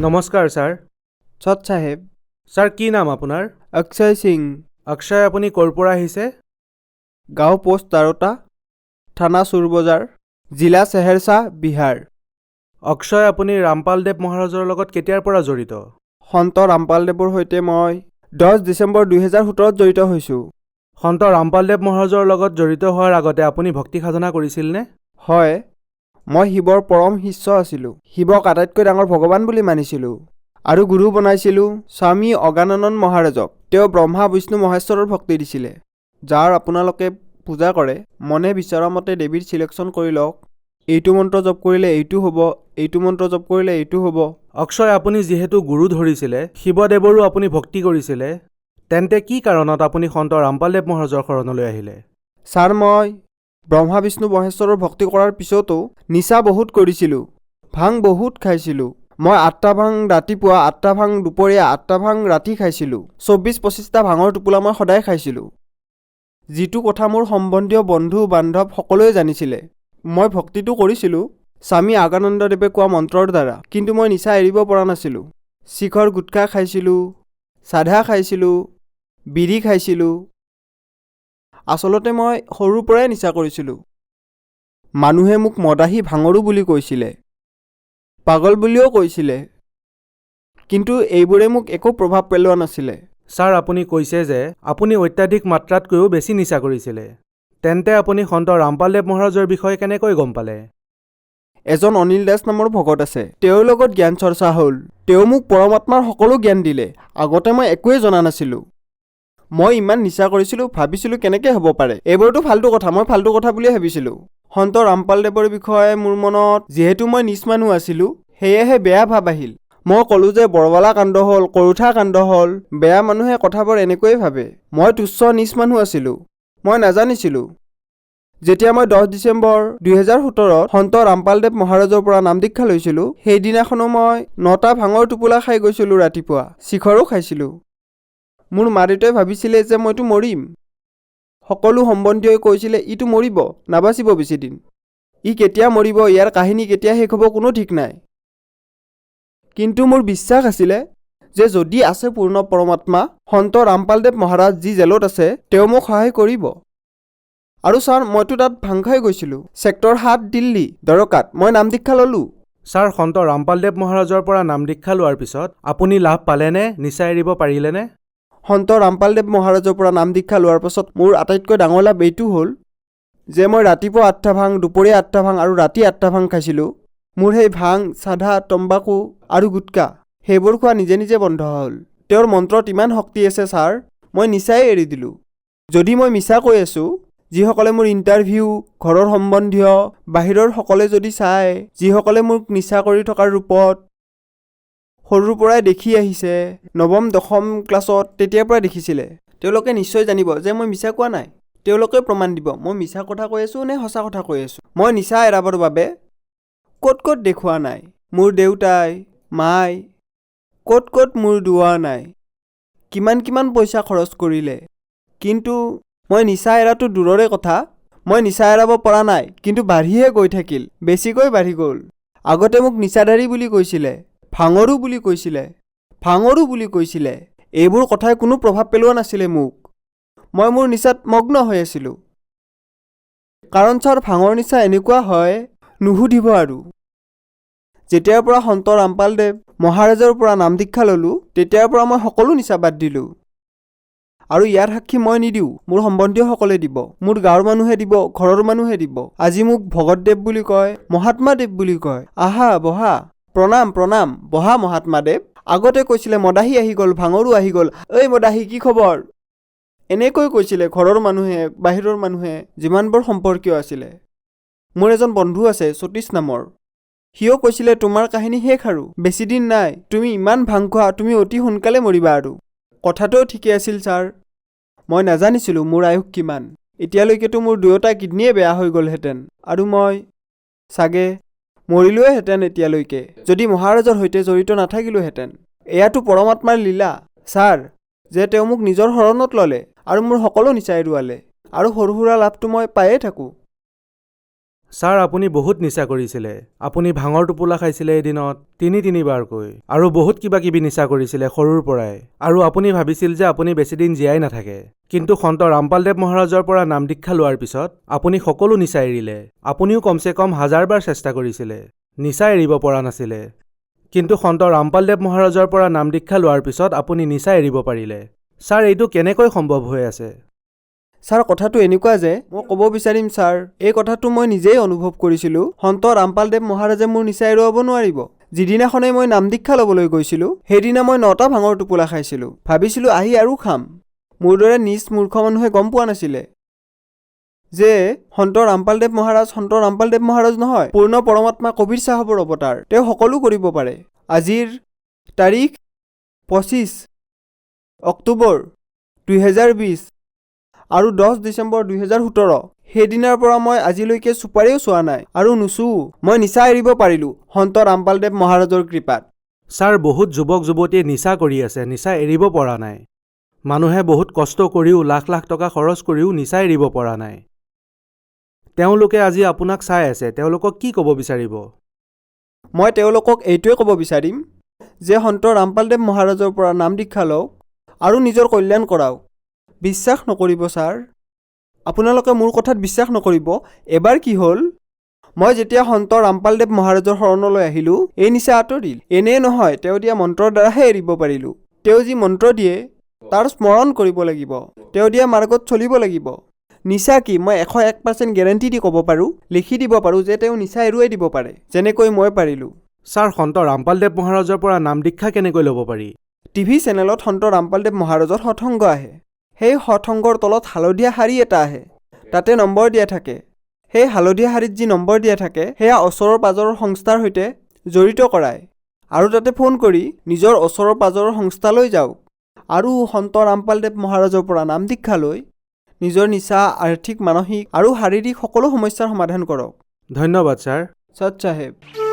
নমস্কাৰ ছাৰ। সৎ চাহেব। ছাৰ কি নাম আপোনাৰ? অক্ষয় সিং। অক্ষয়, আপুনি ক'ৰ পৰা আহিছে? গাঁও পোষ্ট ১৩টা, থানা চুৰবজাৰ, জিলা চেহেৰছা, বিহাৰ। অক্ষয়, আপুনি ৰামপালদেৱ মহাৰাজৰ লগত কেতিয়াৰ পৰা জড়িত? সন্ত ৰামপালদেৱৰ সৈতে মই 10 ডিচেম্বৰ 2017 জড়িত হৈছোঁ। সন্ত ৰামপালদেৱ মহাৰাজৰ লগত জড়িত হোৱাৰ আগতে আপুনি ভক্তি সাধনা কৰিছিলনে? হয়, মই শিৱৰ পৰম শিষ্য আছিলোঁ। শিৱক আটাইতকৈ ডাঙৰ ভগৱান বুলি মানিছিলোঁ আৰু গুৰু বনাইছিলোঁ স্বামী অগানন্দ মহাৰাজক। তেওঁ ব্ৰহ্মা বিষ্ণু মহেশ্বৰৰ ভক্তি দিছিলে। যাৰ আপোনালোকে পূজা কৰে, মনে বিচৰা মতে দেৱীৰ চিলেকশ্যন কৰি লওক। এইটো মন্ত্ৰ জপ কৰিলে এইটো হ'ব, এইটো মন্ত্ৰ জপ কৰিলে এইটো হ'ব। অক্ষয়, আপুনি যিহেতু গুৰু ধৰিছিলে, শিৱদেৱৰো আপুনি ভক্তি কৰিছিলে, তেন্তে কি কাৰণত আপুনি সন্ত ৰামপালদেৱ মহাৰাজৰ শৰণলৈ আহিলে? ছাৰ, মই ব্ৰহ্মা বিষ্ণু মহেশ্বৰৰ ভক্তি কৰাৰ পিছতো নিচা বহুত কৰিছিলোঁ। ভাং বহুত খাইছিলোঁ। মই 8টা ভাং ৰাতিপুৱা, 8টা ভাং দুপৰীয়া, 8টা ভাং ৰাতি খাইছিলোঁ। 24-25টা ভাঙৰ টোপোলা মই সদায় খাইছিলোঁ। যিটো কথা মোৰ সম্বন্ধীয় বন্ধু বান্ধৱ সকলোৱে জানিছিলে। মই ভক্তিটো কৰিছিলোঁ স্বামী আগানন্দদেৱে কোৱা মন্ত্ৰৰ দ্বাৰা, কিন্তু মই নিচা এৰিব পৰা নাছিলোঁ। শিখৰ গুটখা খাইছিলোঁ, চাধা খাইছিলোঁ, বিড়ি খাইছিলোঁ। আচলতে মই সৰুৰ পৰাই নিচা কৰিছিলোঁ। মানুহে মোক মদাহী ভাঙৰু বুলি কৈছিলে, পাগল বুলিও কৈছিলে, কিন্তু এইবোৰে মোক একো প্ৰভাৱ পেলোৱা নাছিলে। ছাৰ, আপুনি কৈছে যে আপুনি অত্যাধিক মাত্ৰাতকৈও বেছি নিচা কৰিছিলে। তেন্তে আপুনি সন্ত ৰামপালদেৱ মহাৰাজৰ বিষয়ে কেনেকৈ গম পালে? এজন অনিল দাস নামৰ ভকত আছে, তেওঁৰ লগত জ্ঞান চৰ্চা হ'ল। তেওঁ মোক পৰমাত্মাৰ সকলো জ্ঞান দিলে। আগতে মই একোৱেই জনা নাছিলোঁ। মই ইমান নিচা কৰিছিলোঁ, ভাবিছিলোঁ কেনেকৈ হ'ব পাৰে, এইবোৰতো ফাল্টু কথা, মই ফাল্টু কথা বুলিয়ে ভাবিছিলোঁ। সন্ত ৰামপালদেৱৰ বিষয়ে মোৰ মনত যিহেতু মই নিচ মানুহ আছিলোঁ, সেয়েহে বেয়া ভাৱ আহিল। মই ক'লোঁ যে বৰবালা কাণ্ড হ'ল, কৰোঠা কাণ্ড হ'ল, বেয়া মানুহে কথাবোৰ এনেকৈয়ে ভাবে। মই তুচ্ছ নিচ মানুহ আছিলোঁ, মই নাজানিছিলোঁ। যেতিয়া মই 10 ডিচেম্বৰ 2017 সন্ত ৰামপালদেৱ মহাৰাজৰ পৰা নাম দীক্ষা লৈছিলোঁ, সেইদিনাখনো মই 9টা ভাঙৰ টোপোলা খাই গৈছিলোঁ। ৰাতিপুৱা শিখৰো খাইছিলোঁ। মোৰ মা দেউতাই ভাবিছিলে যে মইতো মৰিম। সকলো সম্বন্ধীয়ই কৈছিলে ইটো মৰিব, নাবাচিব বেছিদিন। ই কেতিয়া মৰিব, ইয়াৰ কাহিনী কেতিয়া শেষ হ'ব কোনো ঠিক নাই। কিন্তু মোৰ বিশ্বাস আছিলে যে যদি আছে পূৰ্ণ পৰমাত্মা সন্ত ৰামপালদেৱ মহাৰাজ যি জেলত আছে, তেওঁ মোক সহায় কৰিব। আৰু ছাৰ, মইতো তাত ভাং খাই গৈছিলোঁ। ছেক্টৰ 7 দিল্লী দৰকাত মই নাম দীক্ষা ল'লোঁ। ছাৰ, সন্ত ৰামপালদেৱ মহাৰাজৰ পৰা নাম দীক্ষা লোৱাৰ পিছত আপুনি লাভ পালেনে? নিচা এৰিব পাৰিলেনে? সন্ত ৰামপালদেৱ মহাৰাজৰ পৰা নাম দীক্ষা লোৱাৰ পাছত মোৰ আটাইতকৈ ডাঙৰ লাভ এইটো হ'ল যে মই ৰাতিপুৱা 8টা ভাং, দুপৰীয়া 8টা ভাং আৰু ৰাতি 8টা ভাং খাইছিলোঁ। মোৰ সেই ভাং, চাধা, তম্বাকু আৰু গুটকা সেইবোৰ খোৱা নিজে নিজে বন্ধ হ'ল। তেওঁৰ মন্ত্ৰত ইমান শক্তি আছে ছাৰ, মই নিচাই এৰি দিলোঁ। যদি মই মিছা কৈ আছোঁ, যিসকলে মোৰ ইণ্টাৰভিউ, ঘৰৰ সম্বন্ধীয়, বাহিৰৰ সকলে যদি চায়, যিসকলে মোক নিচা কৰি থকাৰ ৰূপত সৰুৰ পৰাই দেখি আহিছে, 9ম 10ম ক্লাছত তেতিয়াৰ পৰাই দেখিছিলে, তেওঁলোকে নিশ্চয় জানিব যে মই মিছা কোৱা নাই। তেওঁলোকে প্ৰমাণ দিব মই মিছা কথা কৈ আছোঁ নে সঁচা কথা কৈ আছোঁ। মই নিচা এৰাবৰ বাবে ক'ত ক'ত দেখুওৱা নাই, মোৰ দেউতাই মাই ক'ত ক'ত মোৰ দুৱা নাই, কিমান কিমান পইচা খৰচ কৰিলে, কিন্তু মই নিচা এৰাটো দূৰৰে কথা, মই নিচা এৰাব পৰা নাই, কিন্তু বাঢ়িহে গৈ থাকিল, বেছিকৈ বাঢ়ি গ'ল। আগতে মোক নিচাধাৰী বুলি কৈছিলে, ভাঙৰু বুলি কৈছিলে, ভাঙৰু বুলি কৈছিলে। এইবোৰ কথাই কোনো প্ৰভাৱ পেলোৱা নাছিলে মোক। মই মোৰ নিচাত মগ্ন হৈ আছিলোঁ। কাৰণ ছাৰ, ভাঙৰ নিচা এনেকুৱা হয়, নুসুধিব আৰু। যেতিয়াৰ পৰা সন্ত ৰামপালদেৱ মহাৰাজৰ পৰা নাম দীক্ষা ল'লোঁ, তেতিয়াৰ পৰা মই সকলো নিচা বাদ দিলোঁ। আৰু ইয়াৰ সাক্ষী মই নিদিওঁ, মোৰ সম্বন্ধীয়সকলে দিব, মোৰ গাঁৱৰ মানুহে দিব, ঘৰৰ মানুহে দিব। আজি মোক ভগতদেৱ বুলি কয়, মহাত্মাদেৱ বুলি কয়। আহা বহা, প্ৰণাম প্ৰণাম, বহা মহাত্মাদেৱ। আগতে কৈছিলে মদাহী আহি গ'ল, ভাঙৰু আহি গ'ল, ঐ মদাহী কি খবৰ, এনেকৈ কৈছিলে ঘৰৰ মানুহে, বাহিৰৰ মানুহে, যিমানবোৰ সম্পৰ্কীয় আছিলে। মোৰ এজন বন্ধু আছে সতীশ নামৰ, সিও কৈছিলে তোমাৰ কাহিনী শেষ আৰু, বেছিদিন নাই, তুমি ইমান ভাং খোৱা, তুমি অতি সোনকালে মৰিবা আৰু। কথাটোও ঠিকে আছিল ছাৰ। মই নাজানিছিলোঁ মোৰ আয়ুস কিমান। এতিয়ালৈকেতো মোৰ 2টা কিডনীয়ে বেয়া হৈ গ'লহেঁতেন আৰু মই চাগে মৰিলোৱেহেঁতেন এতিয়ালৈকে, যদি মহাৰাজৰ সৈতে জড়িত নাথাকিলোহেঁতেন। এয়াতো পৰমাত্মাৰ লীলা ছাৰ, যে তেওঁ মোক নিজৰ শৰণত ল'লে আৰু মোৰ সকলো নিচা এৰুৱালে, আৰু সৰু সুৰা লাভটো মই পায়ে থাকোঁ। ছাৰ আপুনি বহুত নিচা কৰিছিলে আপুনি ভাঙৰ টোপোলা খাইছিলে এদিনত ৩ বাৰকৈ আৰু বহুত কিবা কিবি নিচা কৰিছিলে সৰুৰ পৰাই আৰু আপুনি ভাবিছিল যে আপুনি বেছিদিন জীয়াই নাথাকে কিন্তু সন্ত ৰামপালদেৱ মহাৰাজৰ পৰা নাম দীক্ষা লোৱাৰ পিছত আপুনি সকলো নিচা এৰিলে আপুনিও কমচে কম 1000 বাৰ চেষ্টা কৰিছিলে নিচা এৰিব পৰা নাছিলে কিন্তু সন্ত ৰামপালদেৱ মহাৰাজৰ পৰা নাম দীক্ষা লোৱাৰ পিছত আপুনি নিচা এৰিব পাৰিলে ছাৰ এইটো কেনেকৈ সম্ভৱ হৈ আছে ছাৰ কথাটো এনেকুৱা যে মই ক'ব বিচাৰিম ছাৰ এই কথাটো মই নিজেই অনুভৱ কৰিছিলোঁ সন্ত ৰামপালদেৱ মহাৰাজে মোৰ নিচা এৰুৱাব নোৱাৰিব যিদিনাখনেই মই নাম দীক্ষা ল'বলৈ গৈছিলোঁ সেইদিনা মই 9টা ভাঙৰ টোপোলা খাইছিলোঁ ভাবিছিলোঁ আহি আৰু খাম মোৰ দৰে নিজ মূৰ্খ মানুহে গম পোৱা নাছিলে যে সন্ত ৰামপালদেৱ মহাৰাজ নহয় পূৰ্ণ পৰমাত্মা কবীৰ চাহাবৰ অৱতাৰ তেওঁ সকলো কৰিব পাৰে আজিৰ তাৰিখ 25 অক্টোবৰ 2020 আৰু 10 ডিচেম্বৰ 2017 সেইদিনাৰ পৰা মই আজিলৈকে চুপাৰেও চোৱা নাই আৰু নুচুও মই নিচা এৰিব পাৰিলোঁ সন্ত ৰামপালদেৱ মহাৰাজৰ কৃপাত ছাৰ বহুত যুৱক যুৱতীয়ে নিচা কৰি আছে নিচা এৰিব পৰা নাই মানুহে বহুত কষ্ট কৰিও লাখ লাখ টকা খৰচ কৰিও নিচা এৰিব পৰা নাই তেওঁলোকে আজি আপোনাক চাই আছে তেওঁলোকক কি ক'ব বিচাৰিব মই তেওঁলোকক এইটোৱে ক'ব বিচাৰিম যে সন্ত ৰামপালদেৱ মহাৰাজৰ পৰা নাম দীক্ষা লওক আৰু নিজৰ কল্যাণ কৰাওক বিশ্বাস নকৰিব ছাৰ আপোনালোকে মোৰ কথাত বিশ্বাস নকৰিব এবাৰ কি হ'ল মই যেতিয়া সন্ত ৰামপালদেৱ মহাৰাজৰ শৰণলৈ আহিলোঁ এই নিচা আঁতৰিল এনেই নহয় তেওঁ দিয়া মন্ত্ৰৰ দ্বাৰাহে এৰিব পাৰিলোঁ তেওঁ যি মন্ত্ৰ দিয়ে তাৰ স্মৰণ কৰিব লাগিব তেওঁ দিয়া মাৰ্গত চলিব লাগিব নিচা কি মই 101% গেৰেণ্টি দি ক'ব পাৰোঁ লিখি দিব পাৰোঁ যে তেওঁ নিচা এৰুৱাই দিব পাৰে যেনেকৈ মই পাৰিলোঁ ছাৰ সন্ত ৰামপালদেৱ মহাৰাজৰ পৰা নাম দীক্ষা কেনেকৈ ল'ব পাৰি টিভি চেনেলত সন্ত ৰামপালদেৱ মহাৰাজৰ সৎসংগ আহে সেই সৎসংগৰ তলত হালধীয়া শাৰী এটা আহে তাতে নম্বৰ দিয়া থাকে সেই হালধীয়া শাৰীত যি নম্বৰ দিয়া থাকে সেয়া ওচৰৰ পাজৰৰ সংস্থাৰ সৈতে জড়িত কৰায় আৰু তাতে ফোন কৰি নিজৰ ওচৰৰ পাজৰৰ সংস্থালৈ যাওক আৰু সন্ত ৰামপালদেৱ মহাৰাজৰ পৰা নাম দীক্ষা লৈ নিজৰ নিচা আৰ্থিক মানসিক আৰু শাৰীৰিক সকলো সমস্যাৰ সমাধান কৰক ধন্যবাদ ছাৰ সৎ চাহেব